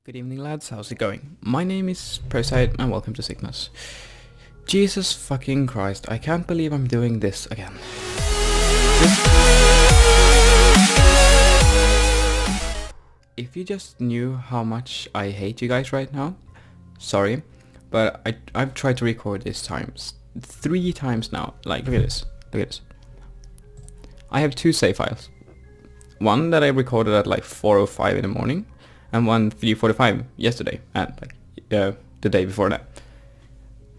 Good evening, lads. How's it going? My name is Prozite and welcome to Sickness. Jesus fucking Christ, I can't believe I'm doing this again. If you just knew how much I hate you guys right now, sorry, but I've tried to record this times 3 times now. Like, look at this. Look at this. I have 2 save files. One that I recorded at like 4:05 in the morning, and one 3:45 yesterday, and like the day before that.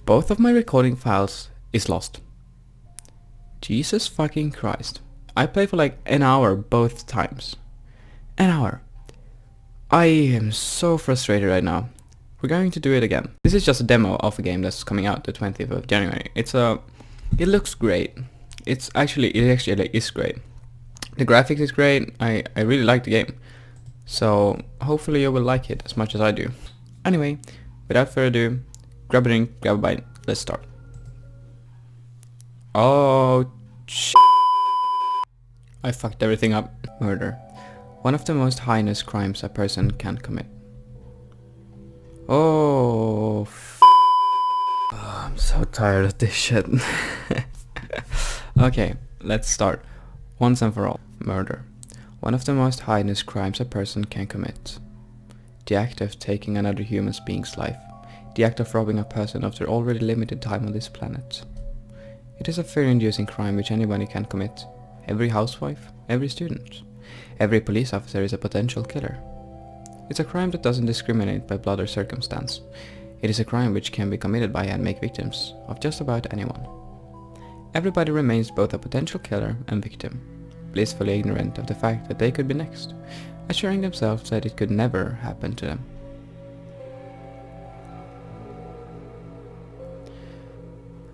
Both of my recording files is lost. Jesus fucking Christ. I played for like an hour both times. An hour. I am so frustrated right now. We're going to do it again. This is just a demo of a game that's coming out the 20th of January. It looks great. It actually is great. The graphics is great. I really like the game. So hopefully you will like it as much as I do. Anyway, without further ado, grab a drink, grab a bite, let's start. Oh, I fucked everything up. Murder. One of the most heinous crimes a person can commit. Oh, I'm so tired of this shit. Okay, let's start. Once and for all. Murder. One of the most heinous crimes a person can commit. The act of taking another human being's life. The act of robbing a person of their already limited time on this planet. It is a fear-inducing crime which anybody can commit. Every housewife, every student, every police officer is a potential killer. It's a crime that doesn't discriminate by blood or circumstance. It is a crime which can be committed by and make victims of just about anyone. Everybody remains both a potential killer and victim, blissfully ignorant of the fact that they could be next, assuring themselves that it could never happen to them.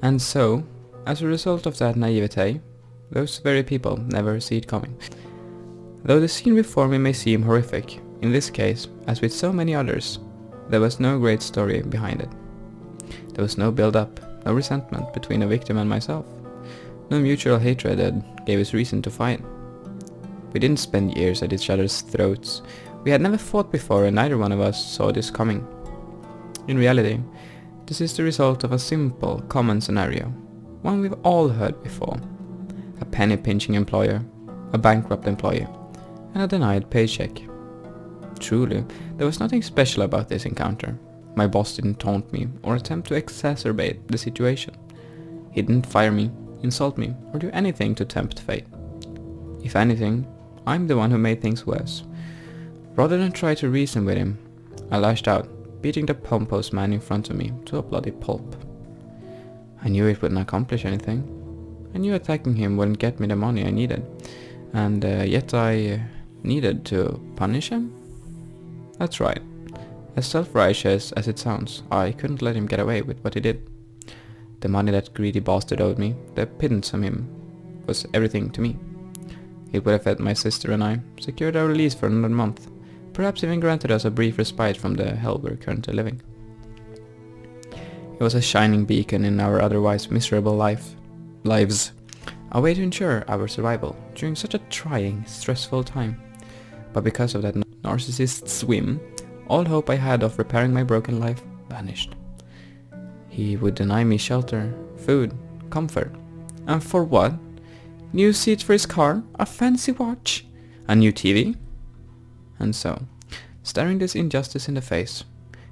And so, as a result of that naivete, those very people never see it coming. Though the scene before me may seem horrific, in this case, as with so many others, there was no great story behind it. There was no build-up, no resentment between the victim and myself, no mutual hatred that gave us reason to fight. We didn't spend years at each other's throats. We had never fought before and neither one of us saw this coming. In reality, this is the result of a simple, common scenario, one we've all heard before. A penny-pinching employer, a bankrupt employee, and a denied paycheck. Truly, there was nothing special about this encounter. My boss didn't taunt me or attempt to exacerbate the situation. He didn't fire me, insult me, or do anything to tempt fate. If anything, I'm the one who made things worse. Rather than try to reason with him, I lashed out, beating the pompous man in front of me to a bloody pulp. I knew it wouldn't accomplish anything. I knew attacking him wouldn't get me the money I needed, and yet I needed to punish him? That's right. As self-righteous as it sounds, I couldn't let him get away with what he did. The money that greedy bastard owed me, the pittance from him, was everything to me. It would have fed my sister and I, secured our release for another month, perhaps even granted us a brief respite from the hell we're currently living. It was a shining beacon in our otherwise miserable lives, a way to ensure our survival during such a trying, stressful time. But because of that narcissist's whim, all hope I had of repairing my broken life vanished. He would deny me shelter, food, comfort. And for what? New seats for his car, a fancy watch, a new TV? And so, staring this injustice in the face,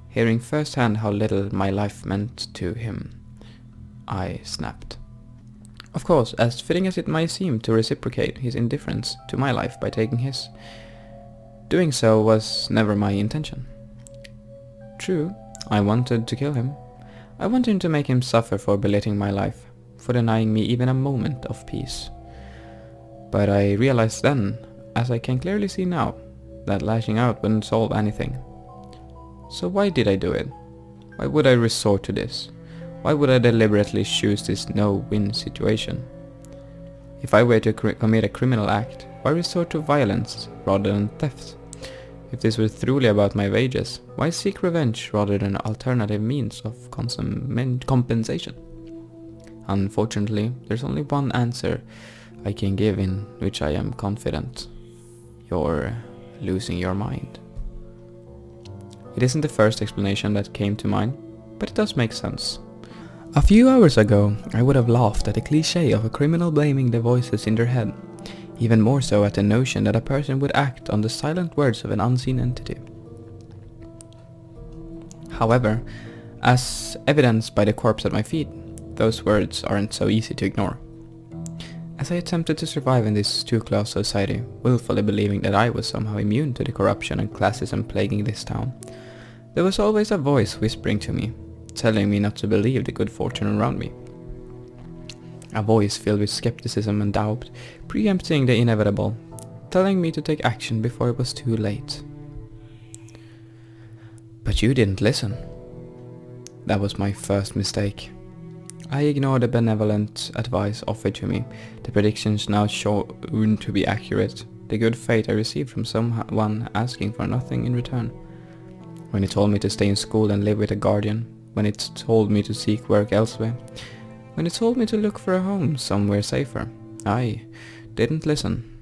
hearing firsthand how little my life meant to him, I snapped. Of course, as fitting as it might seem to reciprocate his indifference to my life by taking his, doing so was never my intention. True, I wanted to kill him. I wanted to make him suffer for belittling my life, for denying me even a moment of peace. But I realized then, as I can clearly see now, that lashing out wouldn't solve anything. So why did I do it? Why would I resort to this? Why would I deliberately choose this no-win situation? If I were to commit a criminal act, why resort to violence rather than theft? If this were truly about my wages, why seek revenge rather than alternative means of compensation? Unfortunately, there's only one answer I can give in which I am confident. You're losing your mind. It isn't the first explanation that came to mind, but it does make sense. A few hours ago, I would have laughed at the cliché of a criminal blaming the voices in their head, even more so at the notion that a person would act on the silent words of an unseen entity. However, as evidenced by the corpse at my feet, those words aren't so easy to ignore. As I attempted to survive in this two-class society, willfully believing that I was somehow immune to the corruption and classism plaguing this town, there was always a voice whispering to me, telling me not to believe the good fortune around me. A voice filled with skepticism and doubt, preempting the inevitable, telling me to take action before it was too late. But you didn't listen. That was my first mistake. I ignored the benevolent advice offered to me, the predictions now shown to be accurate, the good fate I received from someone asking for nothing in return. When it told me to stay in school and live with a guardian, when it told me to seek work elsewhere, when it told me to look for a home somewhere safer, I didn't listen.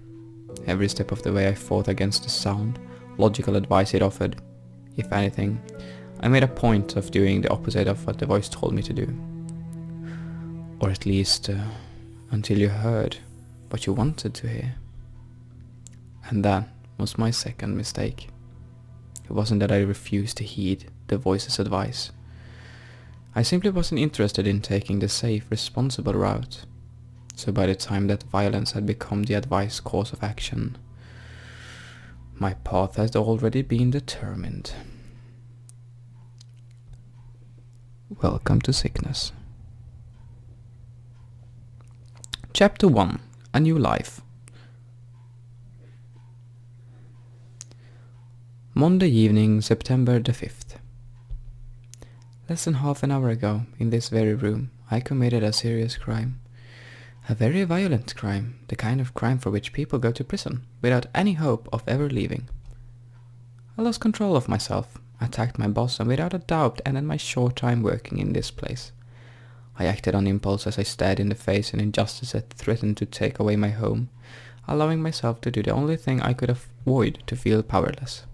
Every step of the way I fought against the sound, logical advice it offered. If anything, I made a point of doing the opposite of what the voice told me to do. Or at least until you heard what you wanted to hear. And that was my second mistake. It wasn't that I refused to heed the voice's advice. I simply wasn't interested in taking the safe, responsible route. So by the time that violence had become the advice course of action, my path had already been determined. Welcome to sickness. Chapter 1. A New Life. Monday evening, September the 5th. Less than half an hour ago, in this very room, I committed a serious crime. A very violent crime, the kind of crime for which people go to prison, without any hope of ever leaving. I lost control of myself, attacked my boss, and without a doubt ended my short time working in this place. I acted on impulse as I stared in the face an injustice that threatened to take away my home, allowing myself to do the only thing I could avoid, to feel powerless.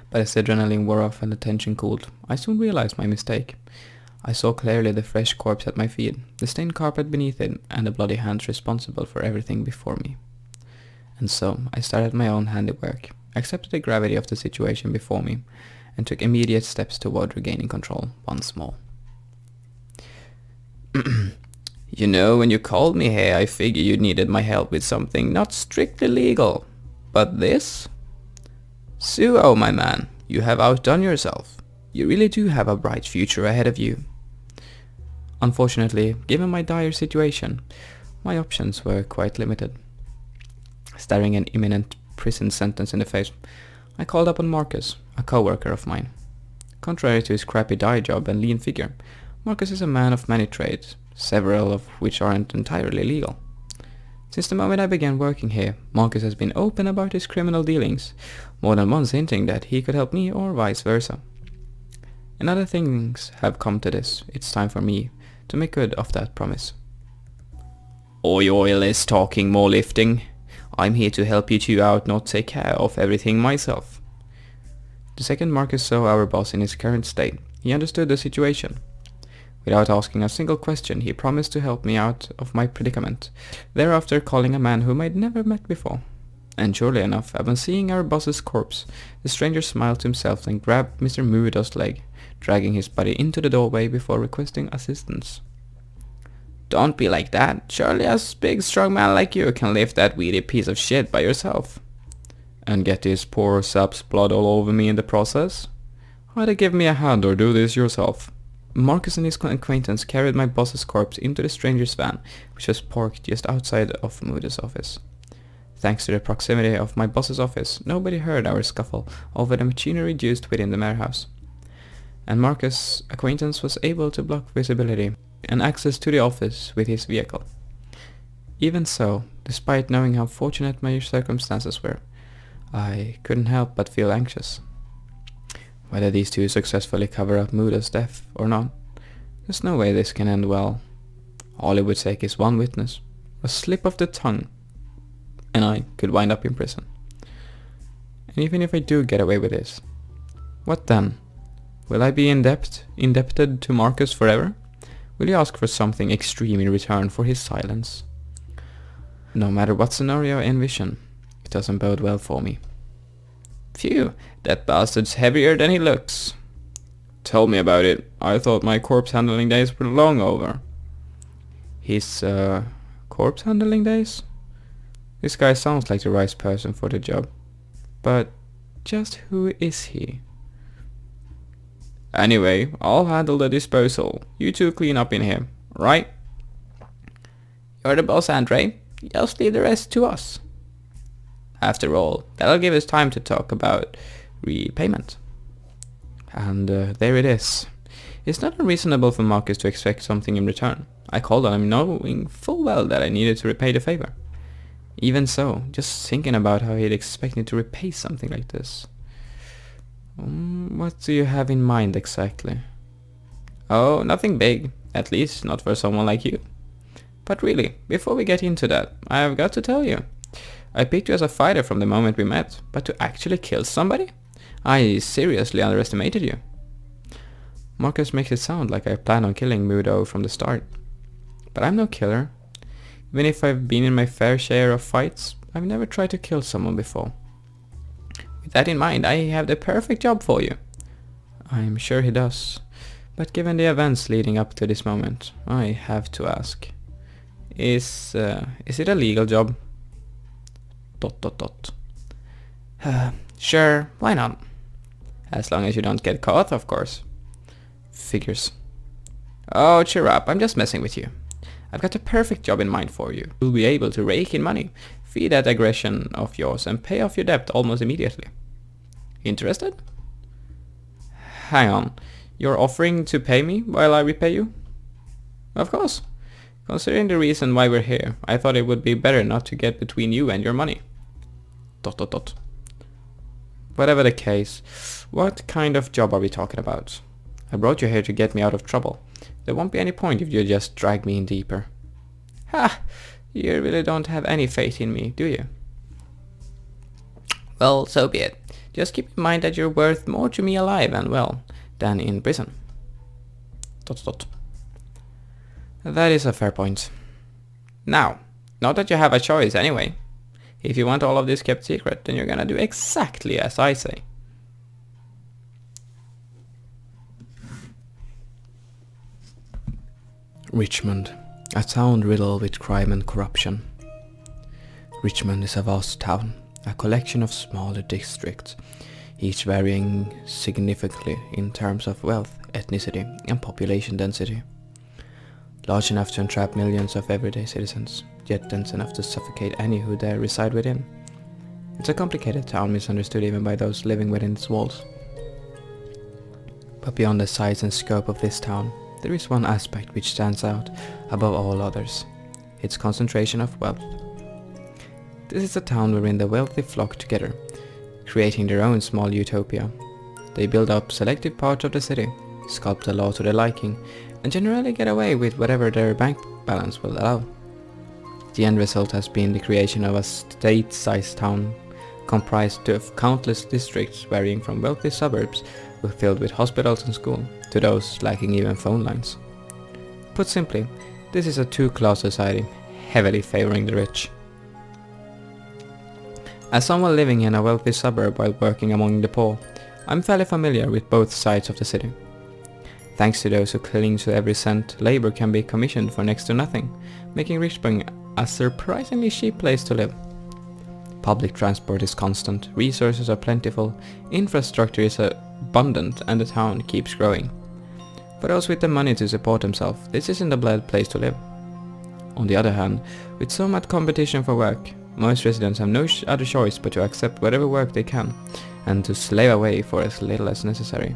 But as the adrenaline wore off and the tension cooled, I soon realized my mistake. I saw clearly the fresh corpse at my feet, the stained carpet beneath it, and the bloody hands responsible for everything before me. And so I started my own handiwork, accepted the gravity of the situation before me, and took immediate steps toward regaining control once more. You know, when you called me here, I figured you needed my help with something not strictly legal. But this? Suo, my man, you have outdone yourself. You really do have a bright future ahead of you. Unfortunately, given my dire situation, my options were quite limited. Staring an imminent prison sentence in the face, I called upon Marcus, a co-worker of mine. Contrary to his crappy dye job and lean figure, Marcus is a man of many trades, several of which aren't entirely legal. Since the moment I began working here, Marcus has been open about his criminal dealings, more than once hinting that he could help me or vice versa. And other things have come to this. It's time for me to make good of that promise. Oil is talking more lifting. I'm here to help you two out, not take care of everything myself. The second Marcus saw our boss in his current state, he understood the situation. Without asking a single question, he promised to help me out of my predicament, thereafter calling a man whom I'd never met before. And surely enough, upon seeing our boss's corpse, the stranger smiled to himself and grabbed Mr. Muido's leg, dragging his body into the doorway before requesting assistance. Don't be like that. Surely a big strong man like you can lift that weedy piece of shit by yourself. And get this poor sap's blood all over me in the process? Either give me a hand or do this yourself. Marcus and his acquaintance carried my boss's corpse into the stranger's van, which was parked just outside of Moody's office. Thanks to the proximity of my boss's office, nobody heard our scuffle over the machinery used within the warehouse. And Marcus' acquaintance was able to block visibility and access to the office with his vehicle. Even so, despite knowing how fortunate my circumstances were, I couldn't help but feel anxious. Whether these two successfully cover up Muda's death or not, there's no way this can end well. All it would take is one witness, a slip of the tongue, and I could wind up in prison. And even if I do get away with this, What then? Will I be indebted to Marcus forever? Will you ask for something extreme in return for his silence? No matter what scenario I envision, it doesn't bode well for me. Phew, that bastard's heavier than he looks. Tell me about it. I thought my corpse handling days were long over. His, corpse handling days? This guy sounds like the right person for the job. But just who is he? Anyway, I'll handle the disposal. You two clean up in here, right? You're the boss, Andre. Just leave the rest to us. After all, that'll give us time to talk about repayment. And there it is. It's not unreasonable for Marcus to expect something in return. I called on him knowing full well that I needed to repay the favor. Even so, just thinking about how he'd expect me to repay something like this. What do you have in mind exactly? Oh, nothing big. At least not for someone like you. But really, before we get into that, I've got to tell you. I picked you as a fighter from the moment we met, but to actually kill somebody? I seriously underestimated you. Marcus makes it sound like I plan on killing Mudo from the start. But I'm no killer. Even if I've been in my fair share of fights, I've never tried to kill someone before. With that in mind, I have the perfect job for you. I'm sure he does. But given the events leading up to this moment, I have to ask. Is it a legal job? ... Sure, why not? As long as you don't get caught, of course. Figures. Oh, cheer up, I'm just messing with you. I've got a perfect job in mind for you. You'll be able to rake in money, feed that aggression of yours, and pay off your debt almost immediately. Interested? Hang on, you're offering to pay me while I repay you? Of course. Considering the reason why we're here, I thought it would be better not to get between you and your money. ... Whatever the case, what kind of job are we talking about? I brought you here to get me out of trouble. There won't be any point if you just drag me in deeper. Ha! You really don't have any faith in me, do you? Well, so be it. Just keep in mind that you're worth more to me alive and well than in prison. ... That is a fair point. Now, not that you have a choice anyway. If you want all of this kept secret, then you're gonna do exactly as I say. Richmond, a town riddled with crime and corruption. Richmond is a vast town, a collection of smaller districts, each varying significantly in terms of wealth, ethnicity, and population density. Large enough to entrap millions of everyday citizens, yet dense enough to suffocate any who dare reside within. It's a complicated town, misunderstood even by those living within its walls. But beyond the size and scope of this town, there is one aspect which stands out above all others: its concentration of wealth. This is a town wherein the wealthy flock together, creating their own small utopia. They build up selective parts of the city, sculpt the law to their liking, and generally get away with whatever their bank balance will allow. The end result has been the creation of a state-sized town comprised of countless districts varying from wealthy suburbs filled with hospitals and schools to those lacking even phone lines. Put simply, this is a two-class society, heavily favoring the rich. As someone living in a wealthy suburb while working among the poor, I'm fairly familiar with both sides of the city. Thanks to those who cling to every cent, labor can be commissioned for next to nothing, making Richmond a surprisingly cheap place to live. Public transport is constant, resources are plentiful, infrastructure is abundant, and the town keeps growing. For those with the money to support themselves, this isn't a bad place to live. On the other hand, with so much competition for work, most residents have no other choice but to accept whatever work they can, and to slave away for as little as necessary.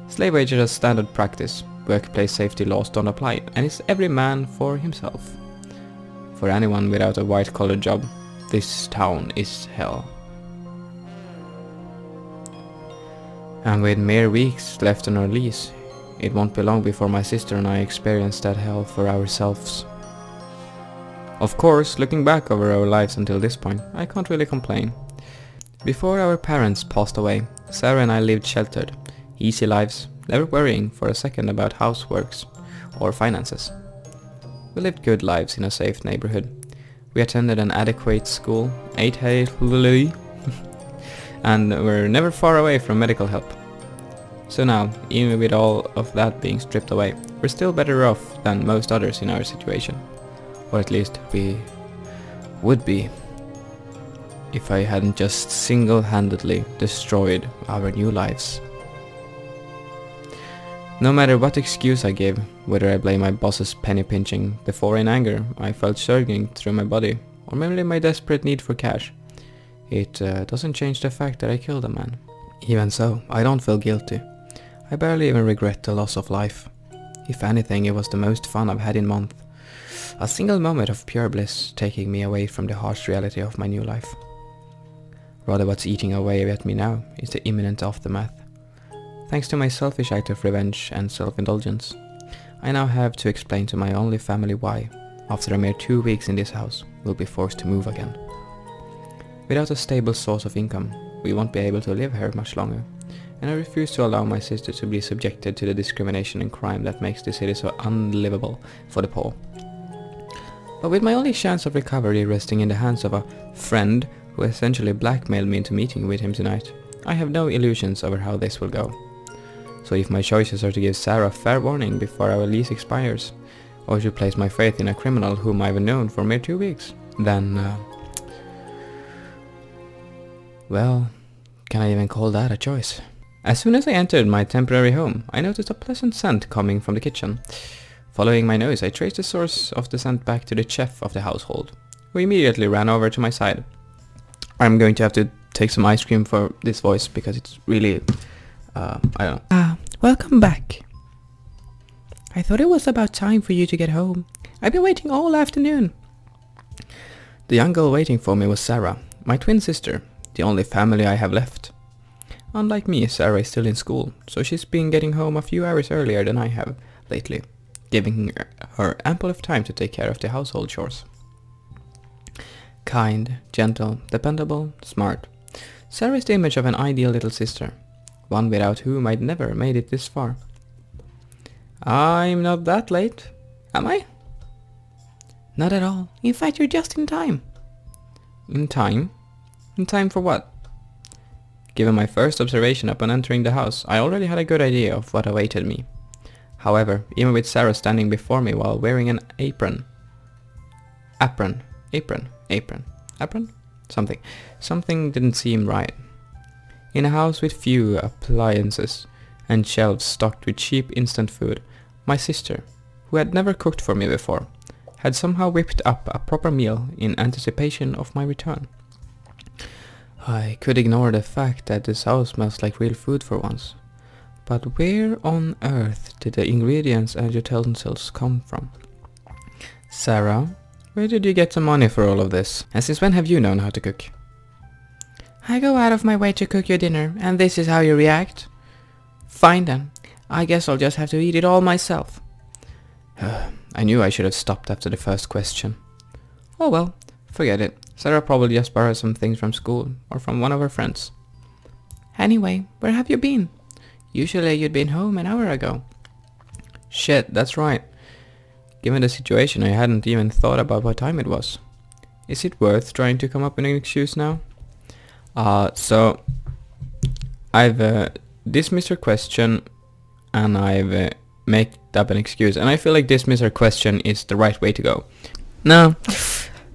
Slave wage is a standard practice, workplace safety laws don't apply, and it's every man for himself. For anyone without a white-collar job, this town is hell. And with mere weeks left on our lease, it won't be long before my sister and I experience that hell for ourselves. Of course, looking back over our lives until this point, I can't really complain. Before our parents passed away, Sarah and I lived sheltered, easy lives, never worrying for a second about houseworks or finances. We lived good lives in a safe neighborhood. We attended an adequate school, ate healthily, and were never far away from medical help. So now, even with all of that being stripped away, we're still better off than most others in our situation. Or at least we would be if I hadn't just single-handedly destroyed our new lives. No matter what excuse I gave, whether I blame my boss's penny pinching, the foreign anger I felt surging through my body, or merely my desperate need for cash, it doesn't change the fact that I killed a man. Even so, I don't feel guilty. I barely even regret the loss of life. If anything, it was the most fun I've had in months. A single moment of pure bliss taking me away from the harsh reality of my new life. Rather, what's eating away at me now is the imminent aftermath. Thanks to my selfish act of revenge and self-indulgence, I now have to explain to my only family why, after a mere 2 weeks in this house, we'll be forced to move again. Without a stable source of income, we won't be able to live here much longer, and I refuse to allow my sister to be subjected to the discrimination and crime that makes the city so unlivable for the poor. But with my only chance of recovery resting in the hands of a friend who essentially blackmailed me into meeting with him tonight, I have no illusions over how this will go. So if my choices are to give Sarah fair warning before our lease expires, or to place my faith in a criminal whom I've known for mere 2 weeks, then, well, can I even call that a choice? As soon as I entered my temporary home, I noticed a pleasant scent coming from the kitchen. Following my nose, I traced the source of the scent back to the chef of the household, who immediately ran over to my side. I'm going to have to take some ice cream for this voice because it's really, I don't know. Welcome back. I thought it was about time for you to get home. I've been waiting all afternoon. The young girl waiting for me was Sarah, my twin sister, the only family I have left. Unlike me, Sarah is still in school, so she's been getting home a few hours earlier than I have lately, giving her ample of time to take care of the household chores. Kind, gentle, dependable, smart. Sarah is the image of an ideal little sister, one without whom I'd never made it this far. I'm not that late, am I? Not at all. In fact, you're just in time. In time? In time for what? Given my first observation upon entering the house, I already had a good idea of what awaited me. However, even with Sarah standing before me while wearing an apron. Something didn't seem right. In a house with few appliances and shelves stocked with cheap instant food, my sister, who had never cooked for me before, had somehow whipped up a proper meal in anticipation of my return. I could ignore the fact that this house smells like real food for once. But where on earth did the ingredients and utensils come from? Sarah, where did you get the money for all of this? And since when have you known how to cook? I go out of my way to cook your dinner, and this is how you react? Fine then. I guess I'll just have to eat it all myself. I knew I should have stopped after the first question. Oh well, forget it. Sarah probably just borrowed some things from school, or from one of her friends. Anyway, where have you been? Usually you'd been home an hour ago. Shit, that's right. Given the situation, I hadn't even thought about what time it was. Is it worth trying to come up with an excuse now? So I've dismissed her question and I've made up an excuse, and I feel like dismiss her question is the right way to go. No,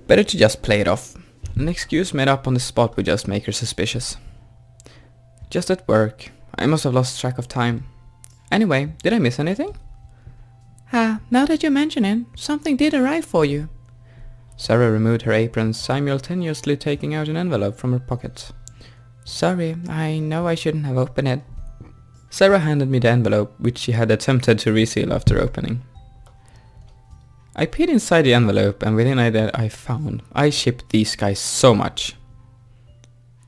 better to just play it off. An excuse made up on the spot would just make her suspicious. Just at work. I must have lost track of time. Anyway, did I miss anything? Now that you mention it, something did arrive for you. Sarah removed her apron, simultaneously taking out an envelope from her pocket. Sorry, I know I shouldn't have opened it. Sarah handed me the envelope, which she had attempted to reseal after opening. I peered inside the envelope, and within it I found I shipped these guys so much.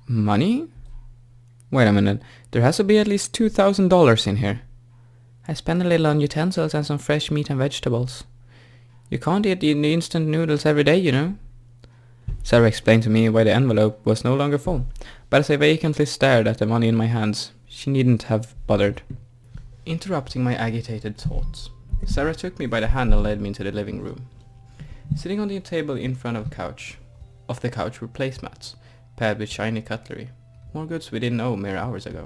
Money? Wait a minute, there has to be at least $2,000 in here. I spent a little on utensils and some fresh meat and vegetables. You can't eat the instant noodles every day, you know. Sarah explained to me why the envelope was no longer full, but as I vacantly stared at the money in my hands, she needn't have bothered. Interrupting my agitated thoughts, Sarah took me by the hand and led me into the living room. Sitting on the table in front of the couch were placemats, paired with shiny cutlery, more goods we didn't know mere hours ago.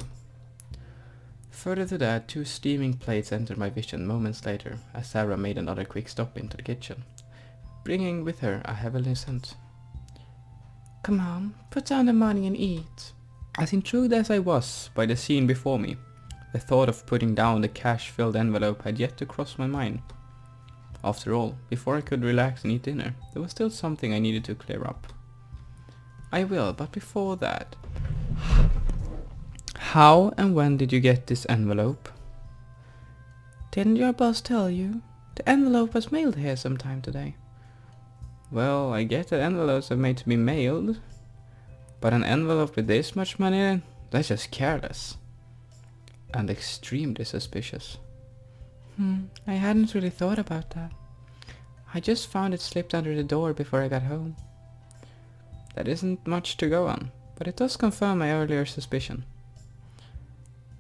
Further to that, 2 steaming plates entered my vision moments later, as Sarah made another quick stop into the kitchen, bringing with her a heavenly scent. "Come on, put down the money and eat." As intrigued as I was by the scene before me, the thought of putting down the cash-filled envelope had yet to cross my mind. After all, before I could relax and eat dinner, there was still something I needed to clear up. "I will, but before that, how and when did you get this envelope?" "Didn't your boss tell you? The envelope was mailed here sometime today." "Well, I get that envelopes are made to be mailed, but an envelope with this much money in it? That's just careless. And extremely suspicious." I hadn't really thought about that. I just found it slipped under the door before I got home." That isn't much to go on, but it does confirm my earlier suspicion.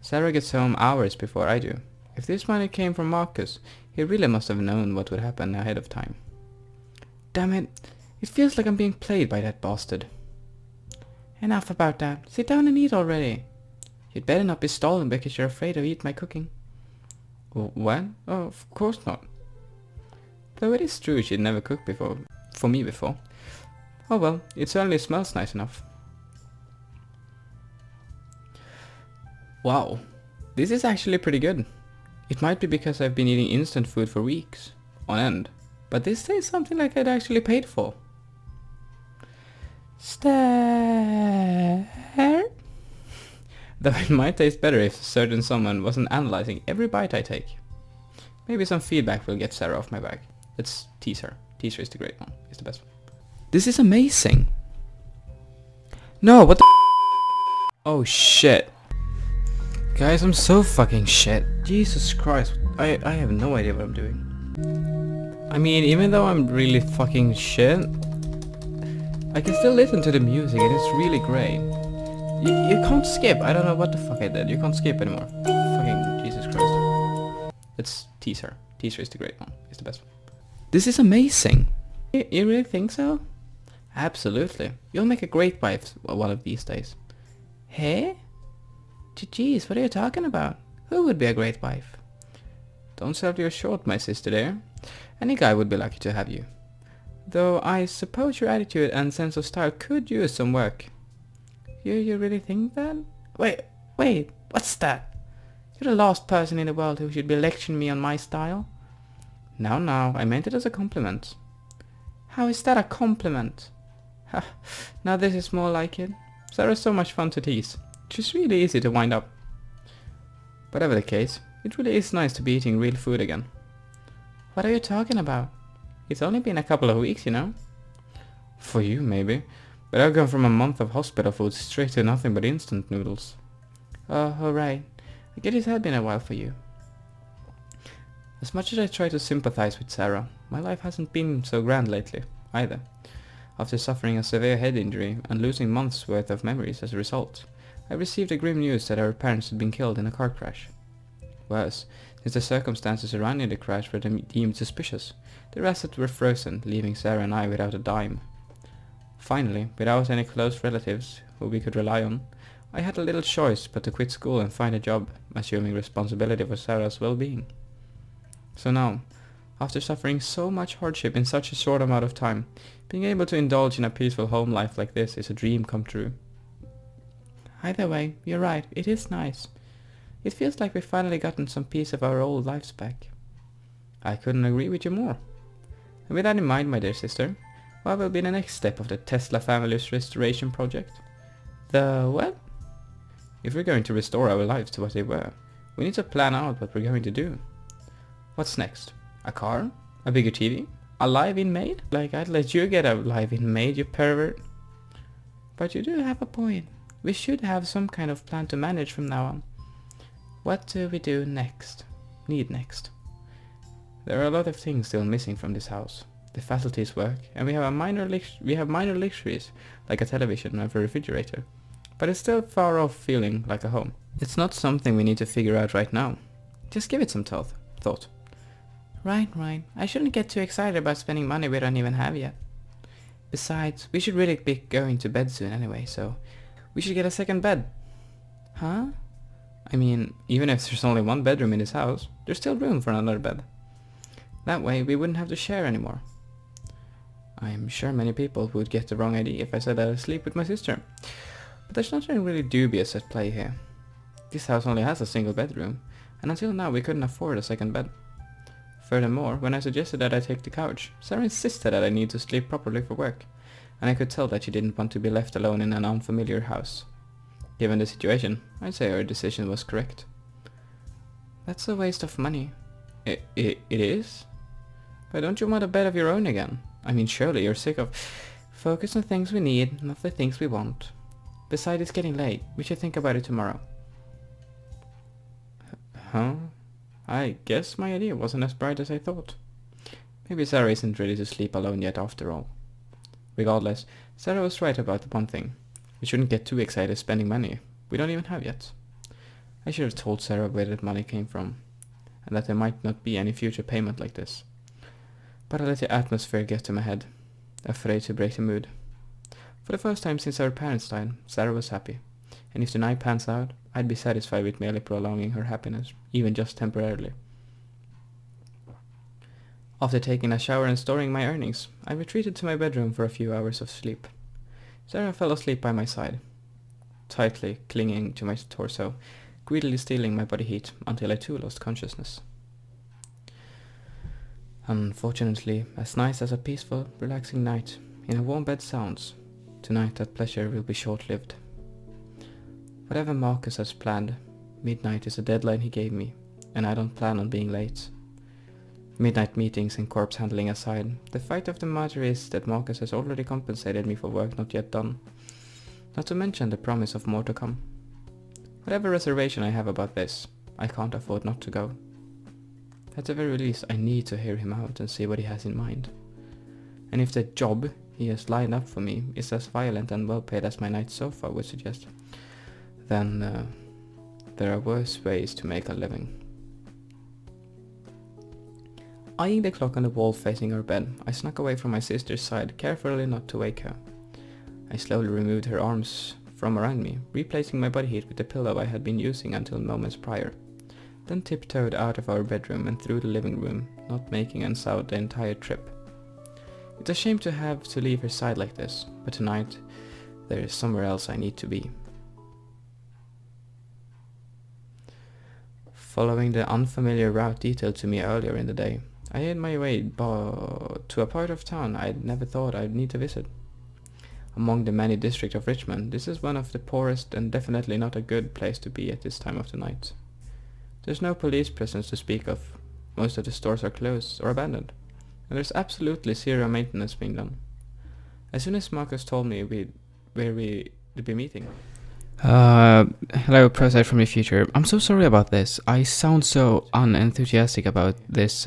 Sarah gets home hours before I do. If this money came from Marcus, he really must have known what would happen ahead of time. Damn it, it feels like I'm being played by that bastard. "Enough about that. Sit down and eat already. You'd better not be stalling because you're afraid of eating my cooking." "What? Oh, of course not." Though it is true she'd never cooked for me before. Oh well, it certainly smells nice enough. Wow, this is actually pretty good. It might be because I've been eating instant food for weeks on end, but this tastes something like I'd actually paid for. Stare. Though it might taste better if a certain someone wasn't analyzing every bite I take. Maybe some feedback will get Sarah off my back. Let's tease her. Tease her is the great one. It's the best one. This is amazing. No, what the Oh shit. Guys, I'm so fucking shit. Jesus Christ. I have no idea what I'm doing. I mean, even though I'm really fucking shit, I can still listen to the music and it's really great. You can't skip. I don't know what the fuck I did. You can't skip anymore. Fucking Jesus Christ. Let's tease her. Tease her is the great one. It's the best one. This is amazing. You really think so? Absolutely. You'll make a great wife one of these days. Hey? Jeez, what are you talking about? Who would be a great wife? Don't sell your short, my sister there. Any guy would be lucky to have you. Though I suppose your attitude and sense of style could use some work. You really think that? Wait, what's that? You're the last person in the world who should be lecturing me on my style. Now, I meant it as a compliment. How is that a compliment? Ha, now this is more like it. Sarah's so much fun to tease. She's really easy to wind up. Whatever the case, it really is nice to be eating real food again. What are you talking about? It's only been a couple of weeks, you know? For you, maybe. But I've gone from a month of hospital food straight to nothing but instant noodles. Oh, alright. I guess it had been a while for you. As much as I try to sympathize with Sarah, my life hasn't been so grand lately, either. After suffering a severe head injury and losing months' worth of memories as a result, I received the grim news that our parents had been killed in a car crash. Worse, since the circumstances surrounding the crash were deemed suspicious, their assets were frozen, leaving Sarah and I without a dime. Finally, without any close relatives who we could rely on, I had a little choice but to quit school and find a job, assuming responsibility for Sarah's well-being. So now, after suffering so much hardship in such a short amount of time, being able to indulge in a peaceful home life like this is a dream come true. Either way, you're right, it is nice. It feels like we've finally gotten some piece of our old lives back. I couldn't agree with you more. And with that in mind, my dear sister, what will be the next step of the Tesla family's restoration project? The what? If we're going to restore our lives to what they were, we need to plan out what we're going to do. What's next? A car? A bigger TV? A live-in maid? Like, I'd let you get a live-in maid, you pervert. But you do have a point. We should have some kind of plan to manage from now on. What do we do next? Need next? There are a lot of things still missing from this house. The The facilities work, and we have minor luxuries, like a television and a refrigerator. But it's still far off feeling like a home. It's not something we need to figure out right now. Just give it some thought. Right. I shouldn't get too excited about spending money we don't even have yet. Besides, we should really be going to bed soon anyway, so we should get a second bed. Huh? I mean, even if there's only one bedroom in this house, there's still room for another bed. That way we wouldn't have to share anymore. I'm sure many people would get the wrong idea if I said that I sleep with my sister. But there's nothing really dubious at play here. This house only has a single bedroom, and until now we couldn't afford a second bed. Furthermore, when I suggested that I take the couch, Sarah insisted that I need to sleep properly for work, and I could tell that she didn't want to be left alone in an unfamiliar house. Given the situation, I'd say her decision was correct. That's a waste of money. It is? But don't you want a bed of your own again? I mean, surely you're sick of... Focus on things we need, not the things we want. Besides, it's getting late. We should think about it tomorrow. Huh? I guess my idea wasn't as bright as I thought. Maybe Sarah isn't ready to sleep alone yet after all. Regardless, Sarah was right about the one thing. We shouldn't get too excited spending money we don't even have yet. I should have told Sarah where that money came from, and that there might not be any future payment like this. But I let the atmosphere get to my head, afraid to break the mood. For the first time since our parents died, Sarah was happy, and if the night pans out, I'd be satisfied with merely prolonging her happiness, even just temporarily. After taking a shower and storing my earnings, I retreated to my bedroom for a few hours of sleep. Sarah fell asleep by my side, tightly clinging to my torso, greedily stealing my body heat until I too lost consciousness. Unfortunately, as nice as a peaceful, relaxing night in a warm bed sounds, tonight that pleasure will be short-lived. Whatever Marcus has planned, midnight is a deadline he gave me, and I don't plan on being late. Midnight meetings and corpse handling aside, the fact of the matter is that Marcus has already compensated me for work not yet done, not to mention the promise of more to come. Whatever reservation I have about this, I can't afford not to go. At the very least, I need to hear him out and see what he has in mind. And if the job he has lined up for me is as violent and well paid as my night so far would suggest, then there are worse ways to make a living. Eyeing the clock on the wall facing our bed, I snuck away from my sister's side, carefully not to wake her. I slowly removed her arms from around me, replacing my body heat with the pillow I had been using until moments prior, then tiptoed out of our bedroom and through the living room, not making a sound the entire trip. It's a shame to have to leave her side like this, but tonight there is somewhere else I need to be. Following the unfamiliar route detailed to me earlier in the day, I made my way to a part of town I'd never thought I'd need to visit. Among the many districts of Richmond, this is one of the poorest and definitely not a good place to be at this time of the night. There's no police presence to speak of, most of the stores are closed or abandoned, and there's absolutely zero maintenance being done. As soon as Marcus told me where we'd be meeting... Hello, Prozite from the future. I'm so sorry about this. I sound so unenthusiastic about this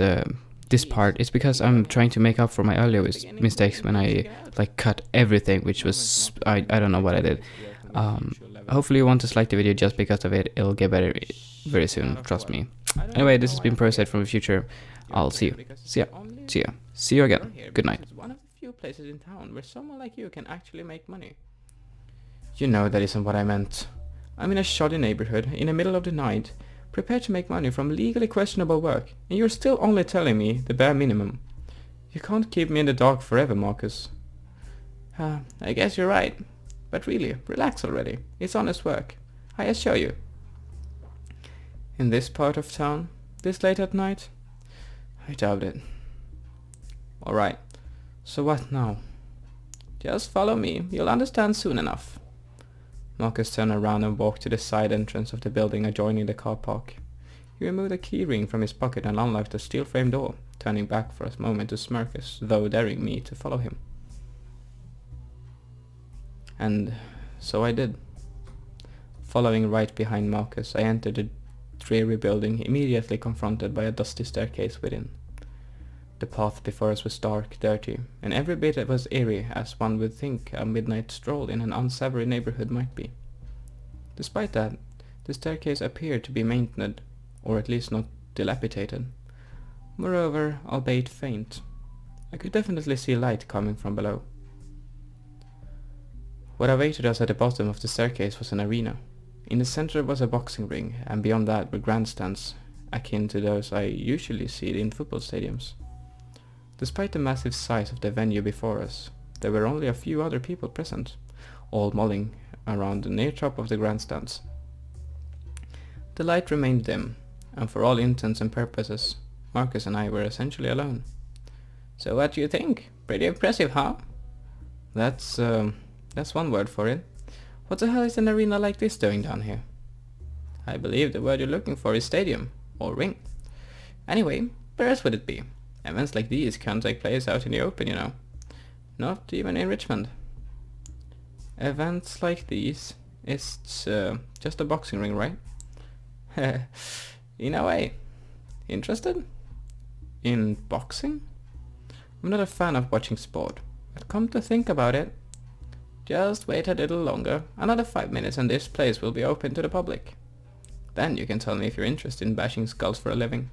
part. It's because I'm trying to make up for my earlier mistakes when I cut everything, which was I don't know what I did. Hopefully you want to like the video just because of it. It'll get better very soon, trust me. Anyway, this has been Prozite from the future. I'll see you. See you again. Good night. It's one of the few places in town where someone like you can actually make money. You know that isn't what I meant. I'm in a shoddy neighborhood, in the middle of the night, prepared to make money from legally questionable work, and you're still only telling me the bare minimum. You can't keep me in the dark forever, Marcus. I guess you're right. But really, relax already. It's honest work. I assure you. In this part of town, this late at night? I doubt it. Alright, so what now? Just follow me, you'll understand soon enough. Marcus turned around and walked to the side entrance of the building adjoining the car park. He removed a key ring from his pocket and unlocked the steel frame door, turning back for a moment to smirk as though daring me to follow him. And so I did. Following right behind Marcus, I entered the dreary building, immediately confronted by a dusty staircase within. The path before us was dark, dirty, and every bit it was eerie as one would think a midnight stroll in an unsavory neighborhood might be. Despite that, the staircase appeared to be maintained, or at least not dilapidated. Moreover, albeit faint, I could definitely see light coming from below. What awaited us at the bottom of the staircase was an arena. In the center was a boxing ring, and beyond that were grandstands, akin to those I usually see in football stadiums. Despite the massive size of the venue before us, there were only a few other people present, all mulling around the near top of the grandstands. The light remained dim, and for all intents and purposes, Marcus and I were essentially alone. So what do you think? Pretty impressive, huh? That's one word for it. What the hell is an arena like this doing down here? I believe the word you're looking for is stadium, or ring. Anyway, where else would it be? Events like these can't take place out in the open, you know. Not even in Richmond. Events like these, it's just a boxing ring, right? In a way. Interested? In boxing? I'm not a fan of watching sport, but come to think about it, just wait a little longer, another 5 minutes and this place will be open to the public. Then you can tell me if you're interested in bashing skulls for a living.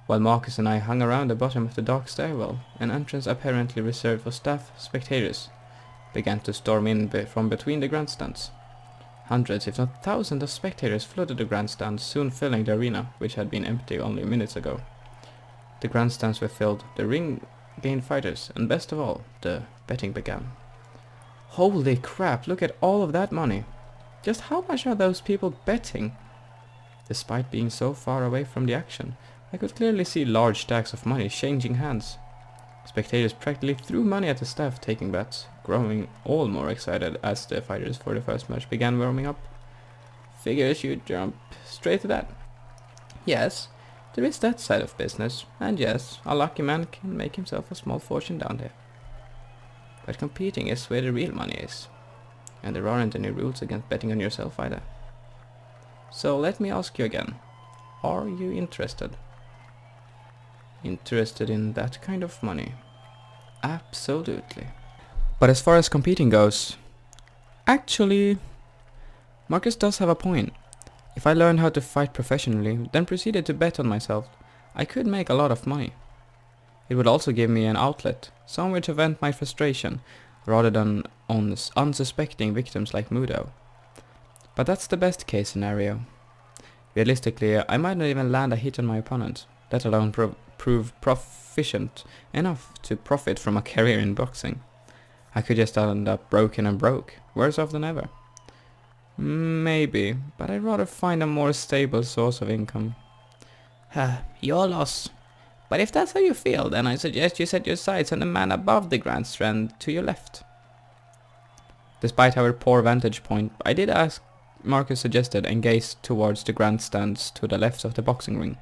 While Marcus and I hung around the bottom of the dark stairwell, an entrance apparently reserved for staff spectators began to storm in from between the grandstands. Hundreds, if not thousands, of spectators flooded the grandstands, soon filling the arena, which had been empty only minutes ago. The grandstands were filled, the ring gained fighters, and best of all, the betting began. Holy crap, look at all of that money! Just how much are those people betting? Despite being so far away from the action, I could clearly see large stacks of money changing hands. Spectators practically threw money at the staff taking bets, growing all more excited as the fighters for the first match began warming up. Figures you jump straight to that. Yes, there is that side of business, and yes, a lucky man can make himself a small fortune down there. But competing is where the real money is, and there aren't any rules against betting on yourself either. So let me ask you again, are you interested? Interested in that kind of money? Absolutely. But as far as competing goes, actually, Marcus does have a point. If I learned how to fight professionally, then proceeded to bet on myself, I could make a lot of money. It would also give me an outlet, somewhere to vent my frustration, rather than on unsuspecting victims like Mudo. But that's the best case scenario. Realistically, I might not even land a hit on my opponent, let alone prove proficient enough to profit from a career in boxing. I could just end up broken and broke, worse off than ever. Maybe, but I'd rather find a more stable source of income. Your loss. But if that's how you feel, then I suggest you set your sights on the man above the grandstand to your left. Despite our poor vantage point, I did ask Marcus suggested and gazed towards the grandstands to the left of the boxing ring.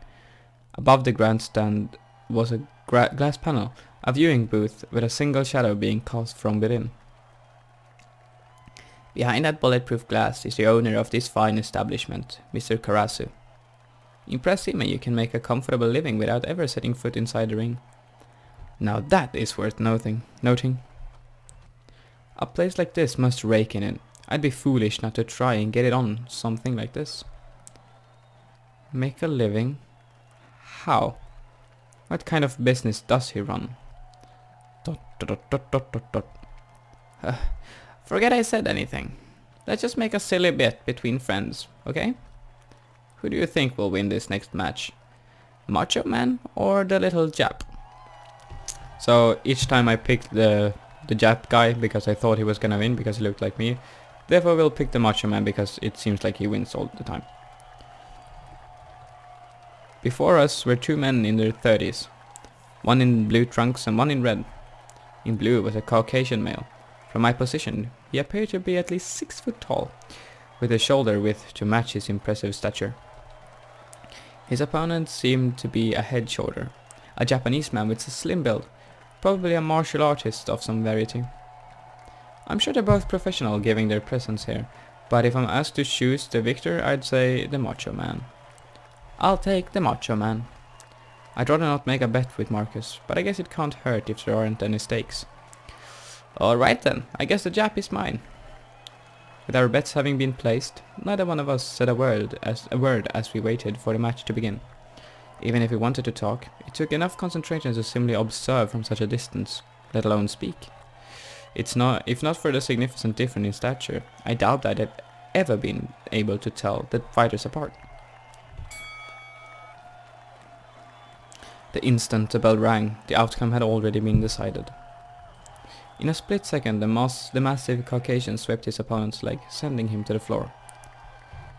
Above the grandstand was a glass panel, a viewing booth with a single shadow being cast from within. Behind that bulletproof glass is the owner of this fine establishment, Mr. Karasu. Impress him and you can make a comfortable living without ever setting foot inside the ring. Now that is worth noting. A place like this must rake in it. I'd be foolish not to try and get it on something like this. Make a living? How? What kind of business does he run? ... Forget I said anything. Let's just make a silly bet between friends, okay? Who do you think will win this next match? Macho Man or the little Jap? So each time I picked the Jap guy because I thought he was gonna win because he looked like me. Therefore we'll pick the Macho Man because it seems like he wins all the time. Before us were two men in their 30s. One in blue trunks and one in red. In blue was a Caucasian male. From my position, he appeared to be at least 6 foot tall, with a shoulder width to match his impressive stature. His opponent seemed to be a head shoulder, a Japanese man with a slim build, probably a martial artist of some variety. I'm sure they're both professional given their presence here, but if I'm asked to choose the victor, I'd say the Macho Man. I'll take the Macho Man. I'd rather not make a bet with Marcus, but I guess it can't hurt if there aren't any stakes. Alright then, I guess the Jap is mine. With our bets having been placed, neither one of us said a word as we waited for the match to begin. Even if we wanted to talk, it took enough concentration to simply observe from such a distance, let alone speak. If not for the significant difference in stature, I doubt I'd have ever been able to tell the fighters apart. The instant the bell rang, the outcome had already been decided. In a split second, the massive Caucasian swept his opponent's leg, sending him to the floor.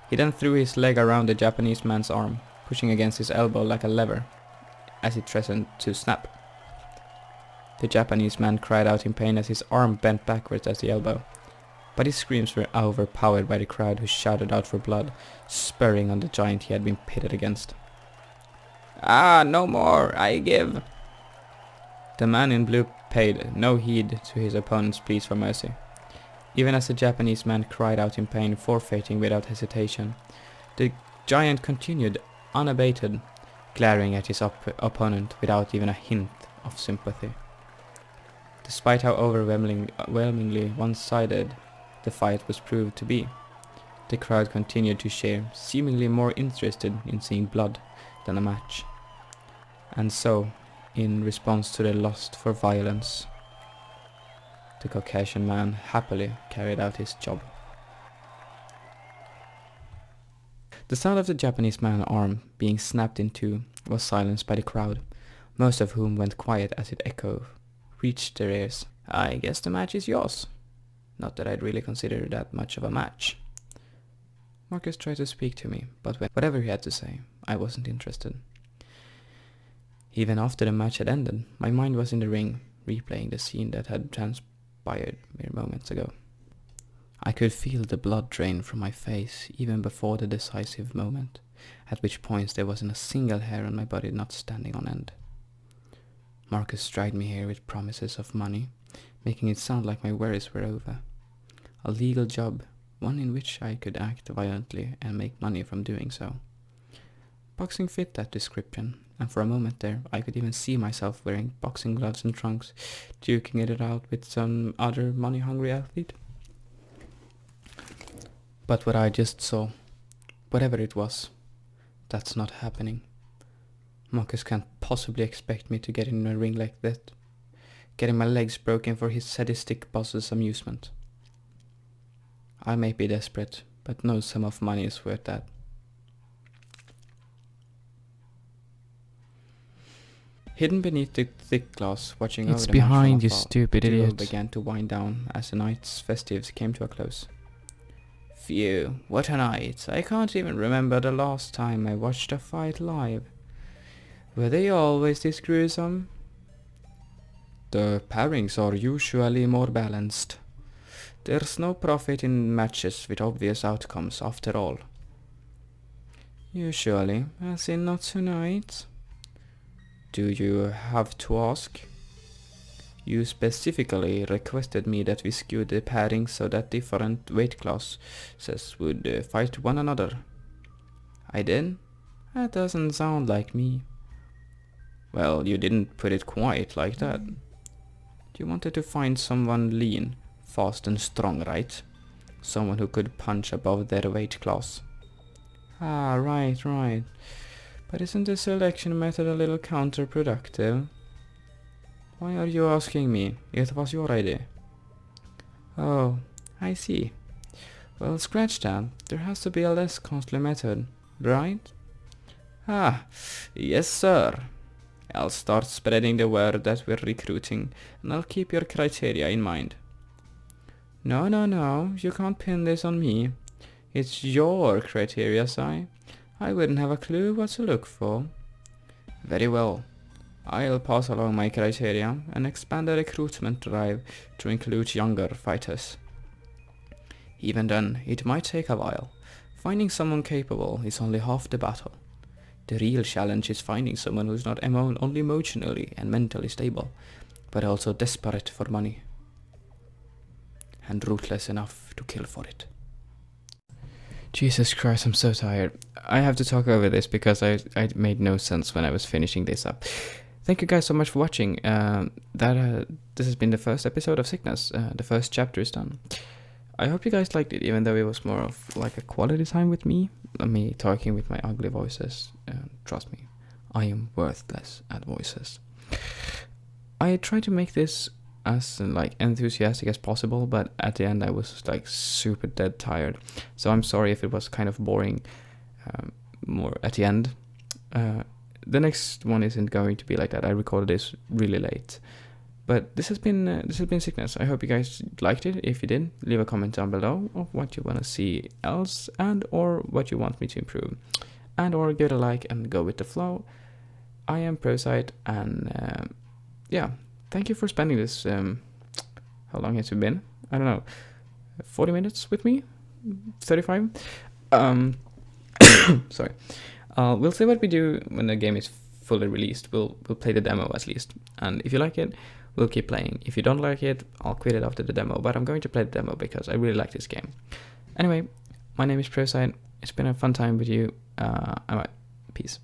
He then threw his leg around the Japanese man's arm, pushing against his elbow like a lever, as it threatened to snap. The Japanese man cried out in pain as his arm bent backwards at the elbow, but his screams were overpowered by the crowd, who shouted out for blood, spurring on the giant he had been pitted against. "Ah, no more, I give." The man in blue paid no heed to his opponent's pleas for mercy. Even as the Japanese man cried out in pain, forfeiting without hesitation, the giant continued unabated, glaring at his opponent without even a hint of sympathy. Despite how overwhelmingly one-sided the fight was proved to be, the crowd continued to cheer, seemingly more interested in seeing blood than a match. And so, in response to their lust for violence, the Caucasian man happily carried out his job. The sound of the Japanese man's arm being snapped in two was silenced by the crowd, most of whom went quiet as its echo reached their ears. "I guess the match is yours." Not that I'd really consider that much of a match. Marcus tried to speak to me, but whatever he had to say, I wasn't interested. Even after the match had ended, my mind was in the ring, replaying the scene that had transpired mere moments ago. I could feel the blood drain from my face even before the decisive moment, at which points there wasn't a single hair on my body not standing on end. Marcus dragged me here with promises of money, making it sound like my worries were over. A legal job, one in which I could act violently and make money from doing so. Boxing fit that description, and for a moment there I could even see myself wearing boxing gloves and trunks, duking it out with some other money-hungry athlete. But what I just saw, whatever it was, that's not happening. Marcus can't possibly expect me to get in a ring like that, getting my legs broken for his sadistic boss's amusement. I may be desperate, but no sum of money is worth that. Hidden beneath the thick glass, watching over the behind match you, from afar, stupid the duel idiot. began to wind down as the night's festivities came to a close. Phew, what a night. I can't even remember the last time I watched a fight live. Were they always this gruesome? The pairings are usually more balanced. There's no profit in matches with obvious outcomes after all. Usually, as in not tonight. Do you have to ask? You specifically requested me that we skew the pairings so that different weight classes would fight one another. I did? That doesn't sound like me. Well, you didn't put it quite like that. You wanted to find someone lean, fast and strong, right? Someone who could punch above their weight class. Ah, right. But isn't the selection method a little counterproductive? Why are you asking me? It was your idea. Oh, I see. Well, scratch that. There has to be a less costly method, right? Ah, yes sir. I'll start spreading the word that we're recruiting, and I'll keep your criteria in mind. No, you can't pin this on me. It's your criteria, Si. I wouldn't have a clue what to look for. Very well. I'll pass along my criteria and expand the recruitment drive to include younger fighters. Even then, it might take a while. Finding someone capable is only half the battle. The real challenge is finding someone who's not only emotionally and mentally stable, but also desperate for money. And ruthless enough to kill for it. Jesus Christ, I'm so tired. I have to talk over this because I made no sense when I was finishing this up. Thank you guys so much for watching. This has been the first episode of Sickness. The first chapter is done. I hope you guys liked it, even though it was more of like a quality time with me talking with my ugly voices. Trust me, I am worthless at voices. I tried to make this as like enthusiastic as possible, but at the end I was like super dead tired. So I'm sorry if it was kind of boring more at the end. The next one isn't going to be like that. I recorded this really late. But this has been Sickness. I hope you guys liked it. If you did, leave a comment down below of what you want to see else and or what you want me to improve. And or give it a like and go with the flow. I am Prozite, and yeah, thank you for spending this, how long has it been? I don't know, 40 minutes with me? 35? Sorry. We'll see what we do when the game is fully released. We'll play the demo at least. And if you like it, we'll keep playing. If you don't like it, I'll quit it after the demo. But I'm going to play the demo because I really like this game. Anyway, my name is Prozite. It's been a fun time with you. I'm out. Peace.